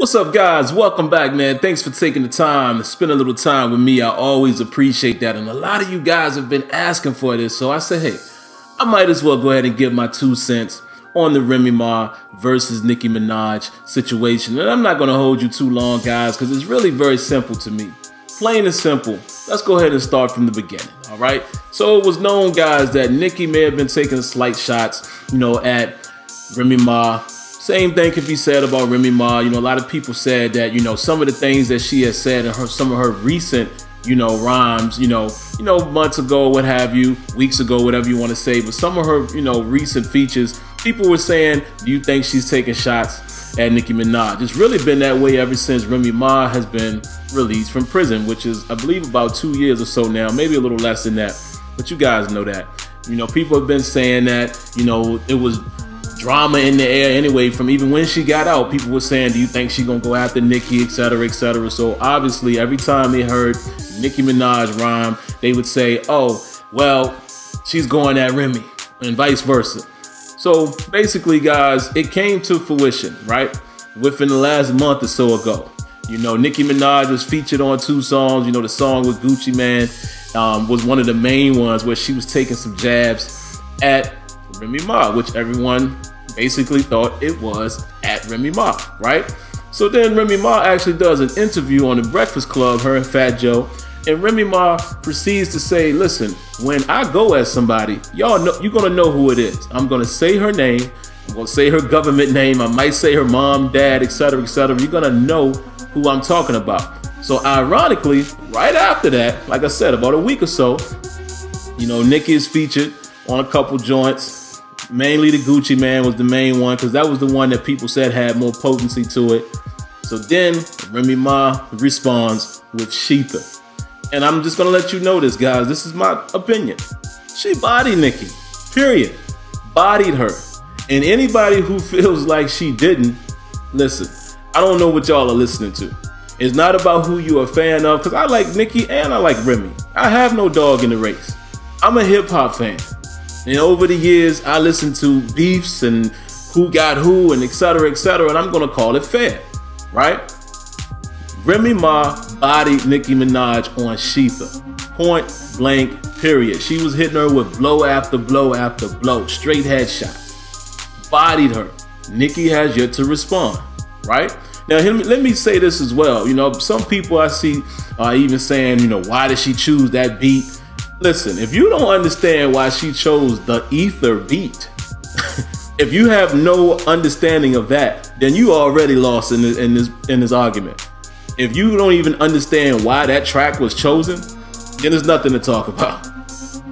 What's up, guys? Welcome back, man. Thanks for taking the time to spend a little time with me. I always appreciate that. And a lot of you guys have been asking for this. So I said, hey, I might as well go ahead and give my 2 cents on the Remy Ma versus Nicki Minaj situation. And I'm not going to hold you too long, guys, because it's really very simple to me. Plain and simple. Let's go ahead and start from the beginning, all right? So it was known, guys, that Nicki may have been taking slight shots, at Remy Ma. Same thing could be said about Remy Ma. A lot of people said that, some of the things that she has said in some of her recent, rhymes, months ago, what have you, weeks ago, whatever you want to say. But some of her, recent features, people were saying, do you think she's taking shots at Nicki Minaj? It's really been that way ever since Remy Ma has been released from prison, which is, I believe, about 2 years or so now, maybe a little less than that. But you guys know that. People have been saying that, it was drama in the air anyway from even when she got out. People were saying, do you think she's gonna go after Nicki, etc., etc. So obviously every time they heard Nicki Minaj rhyme, they would say, oh, well, she's going at Remy, and vice versa. So basically, guys, it came to fruition, right? Within the last month or so ago. Nicki Minaj was featured on 2 songs. The song with Gucci Mane was one of the main ones where she was taking some jabs at Remy Ma, which everyone basically thought it was at Remy Ma, right? So then Remy Ma actually does an interview on the Breakfast Club, her and Fat Joe, and Remy Ma proceeds to say, listen, when I go at somebody, y'all know, you're gonna know who it is. I'm gonna say her name, I'm gonna say her government name, I might say her mom, dad, etc., etc. You're gonna know who I'm talking about. So ironically, right after that, like I said, about a week or so, Nicki is featured on a couple joints. Mainly the Gucci Mane was the main one, because that was the one that people said had more potency to it. So then Remy Ma responds with Sheetha. And I'm just gonna let you know this, guys. This is my opinion. She bodied Nicki, period. Bodied her. And anybody who feels like she didn't, listen, I don't know what y'all are listening to. It's not about who you're a fan of, because I like Nicki and I like Remy. I have no dog in the race. I'm a hip hop fan. And over the years, I listened to beefs and who got who and etc., etc., and I'm gonna call it fair, right? Remy Ma bodied Nicki Minaj on Sheetha. Point blank, period. She was hitting her with blow after blow after blow, straight headshot. Bodied her. Nicki has yet to respond, right? Now, let me say this as well. Some people I see are even saying, why did she choose that beat? Listen, if you don't understand why she chose the ether beat, if you have no understanding of that, then you already lost in this argument. If you don't even understand why that track was chosen, then there's nothing to talk about.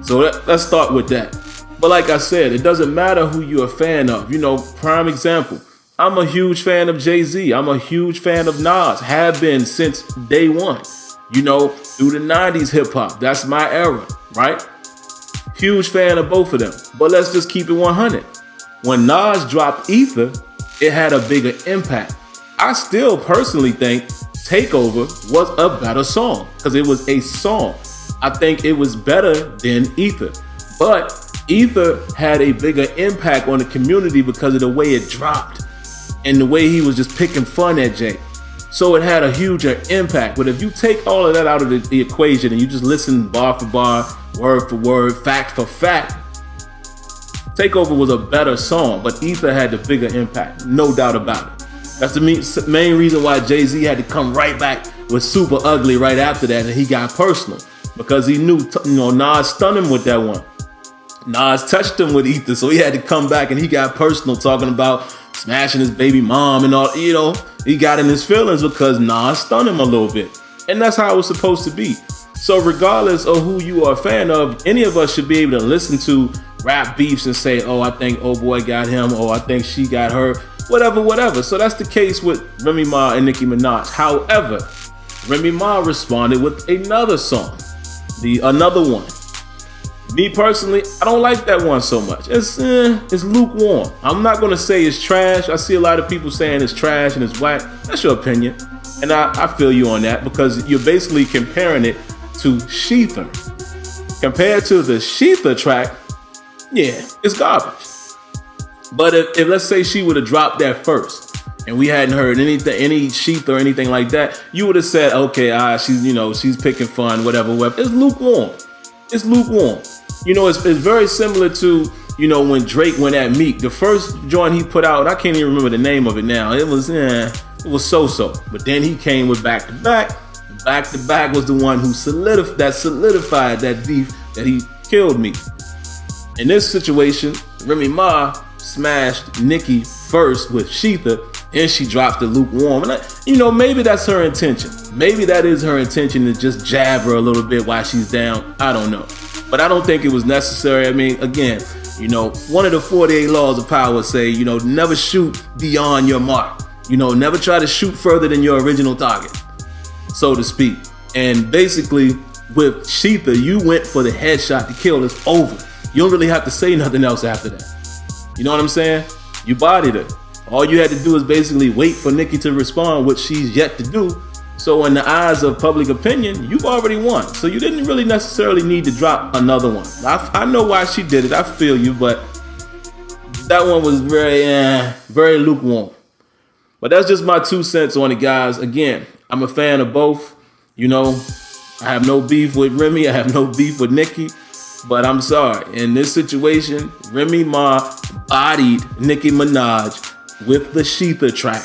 So let's start with that. But like I said, it doesn't matter who you're a fan of. Prime example, I'm a huge fan of Jay-Z. I'm a huge fan of Nas, have been since day one. Through the 90s hip hop. That's my era, right? Huge fan of both of them. But let's just keep it 100. When Nas dropped Ether, it had a bigger impact. I still personally think Takeover was a better song because it was a song. I think it was better than Ether. But Ether had a bigger impact on the community because of the way it dropped and the way he was just picking fun at Jay. So it had a huger impact. But if you take all of that out of the equation and you just listen bar for bar, word for word, fact for fact, Takeover was a better song, but Ether had the bigger impact, no doubt about it. That's the main reason why Jay-Z had to come right back with Super Ugly right after that, and he got personal because he knew, Nas stunned him with that one. Nas touched him with Ether, so he had to come back and he got personal, talking about smashing his baby mom and all, he got in his feelings because Nas stunned him a little bit. And that's how it was supposed to be. So regardless of who you are a fan of, any of us should be able to listen to rap beefs and say, oh, I think oh boy got him, oh, I think she got her, whatever. So that's the case with Remy Ma and Nicki Minaj. However, Remy Ma responded with another song, another one. Me personally, I don't like that one so much. It's lukewarm. I'm not gonna say it's trash. I see a lot of people saying it's trash and it's whack. That's your opinion. And I feel you on that because you're basically comparing it to Sheetha. Compared to the Sheetha track, yeah, it's garbage. But if let's say she would have dropped that first, and we hadn't heard anything, any sheath or anything like that, you would have said, okay, she's picking fun, whatever. It's lukewarm. It's lukewarm. It's very similar to, when Drake went at Meek. The first joint he put out, I can't even remember the name of it now. It was so-so. But then he came with Back to Back. Back to Back was the one who solidified that beef that he killed Meek. In this situation, Remy Ma smashed Nicki first with Sheetha, and she dropped the lukewarm. And maybe that's her intention. Maybe that is her intention, to just jab her a little bit while she's down. I don't know. But I don't think it was necessary. I mean, again, one of the 48 laws of power say, never shoot beyond your mark. Never try to shoot further than your original target, so to speak. And basically, with Sheetha, you went for the headshot to kill. It's over. You don't really have to say nothing else after that. You know what I'm saying? You bodied her. All you had to do is basically wait for Nicki to respond, which she's yet to do. So in the eyes of public opinion, you've already won. So you didn't really necessarily need to drop another one. I know why she did it. I feel you, but that one was very lukewarm. But that's just my 2 cents on it, guys. Again, I'm a fan of both. I have no beef with Remy. I have no beef with Nicki. But I'm sorry. In this situation, Remy Ma bodied Nicki Minaj with the Sheetha track.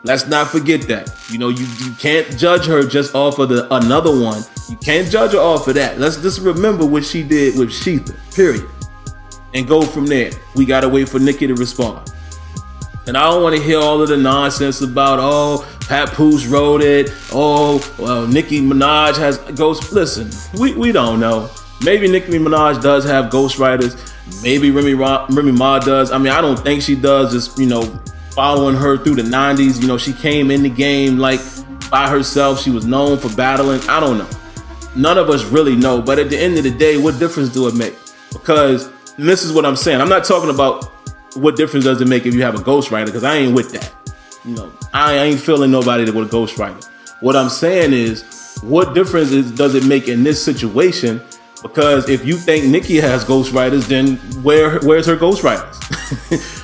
Let's not forget that. You can't judge her just off of another one. You can't judge her off of that. Let's just remember what she did with Sheetha, period. And go from there. We gotta wait for Nicki to respond. And I don't want to hear all of the nonsense about, Papoose wrote it. Nicki Minaj has ghost. Listen, we don't know. Maybe Nicki Minaj does have ghostwriters. Maybe Remy Ma does. I mean, I don't think she does. Just, following her through the 90s. She came in the game like by herself. She was known for battling. I don't know. None of us really know. But at the end of the day, what difference do it make? Because this is what I'm saying. I'm not talking about what difference does it make if you have a ghostwriter, because I ain't with that. I ain't feeling nobody that with a ghostwriter. What I'm saying is, what difference does it make in this situation? Because if you think Nicki has ghostwriters, then where's her ghostwriters?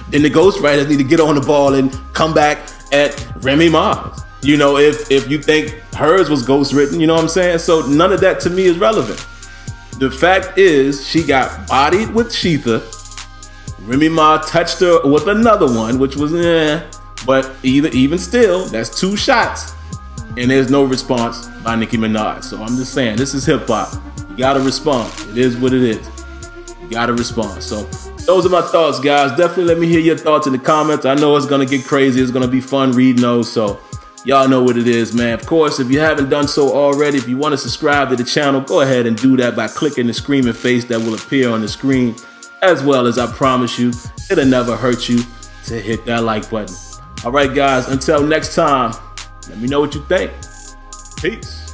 Then the ghostwriters need to get on the ball and come back at Remy Ma. If you think hers was ghostwritten, you know what I'm saying? So none of that to me is relevant. The fact is, she got bodied with Sheetha. Remy Ma touched her with another one, which was but even still, that's 2 shots, and there's no response by Nicki Minaj. So I'm just saying, this is hip hop. You gotta respond. It is what it is. You gotta respond. So those are my thoughts, guys. Definitely let me hear your thoughts in the comments. I know it's gonna get crazy. It's gonna be fun reading those. So y'all know what it is, man. Of course, if you haven't done so already, if you want to subscribe to the channel, go ahead and do that by clicking the screaming face that will appear on the screen. As well as, I promise you, it'll never hurt you to hit that like button. All right, guys, until next time, let me know what you think. Peace.